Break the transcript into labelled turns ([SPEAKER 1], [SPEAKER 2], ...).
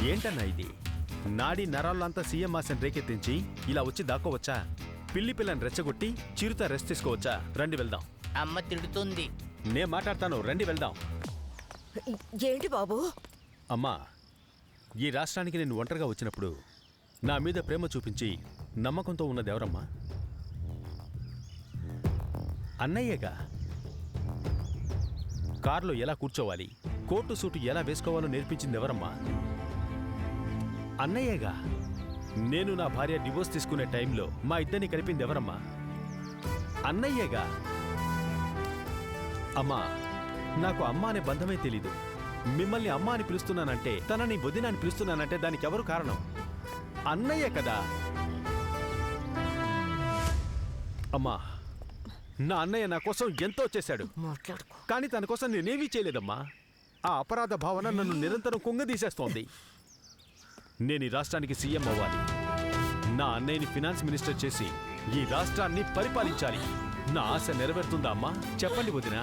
[SPEAKER 1] ఏంటన్నా ఇది? నాడి నరాళ్ళంతా సీఎం ఆశను రేకెత్తించి ఇలా వచ్చి దాక్కోవచ్చా? పిల్లి పిల్లని రెచ్చగొట్టి చిరుత రెస్ట్ తీసుకోవచ్చా? రండి వెళ్దాం.
[SPEAKER 2] అమ్మ తిడుతుంది.
[SPEAKER 1] నేను మాట్లాడతాను, రండి వెళ్దాం.
[SPEAKER 3] ఏంటి బాబు?
[SPEAKER 1] అమ్మా, ఈ రాష్ట్రానికి నేను ఒంటరిగా వచ్చినప్పుడు నా మీద ప్రేమ చూపించి నమ్మకంతో ఉన్నదెవరమ్మా? అన్నయ్యేగా. కారులో ఎలా కూర్చోవాలి, కోటు సూటు ఎలా వేసుకోవాలో నేర్పించింది ఎవరమ్మా? అన్నయ్యేగా. నేను నా భార్య డివోర్స్ తీసుకునే టైంలో మా ఇద్దరిని కలిపింది ఎవరమ్మా? అన్నయ్యేగా. అమ్మా, నాకు అమ్మ అనే బంధమే తెలీదు. మిమ్మల్ని అమ్మ అని పిలుస్తున్నానంటే, తనని వదిన అని పిలుస్తున్నానంటే దానికి ఎవరు కారణం? అన్నయ్య కదా. అమ్మా, నా అన్నయ్య నా కోసం ఎంతో చేశాడు, కానీ తన కోసం నేనేమీ చేయలేదమ్మా. ఆ అపరాధ భావన నన్ను నిరంతరం కుంగదీసేస్తోంది. నేను ఈ రాష్ట్రానికి సీఎం అవ్వాలి. నా అన్నయ్యని ఫినాన్స్ మినిస్టర్ చేసి ఈ రాష్ట్రాన్ని పరిపాలించాలి. నా ఆశ నెరవేరుతుందా అమ్మా? చెప్పండి వదినా.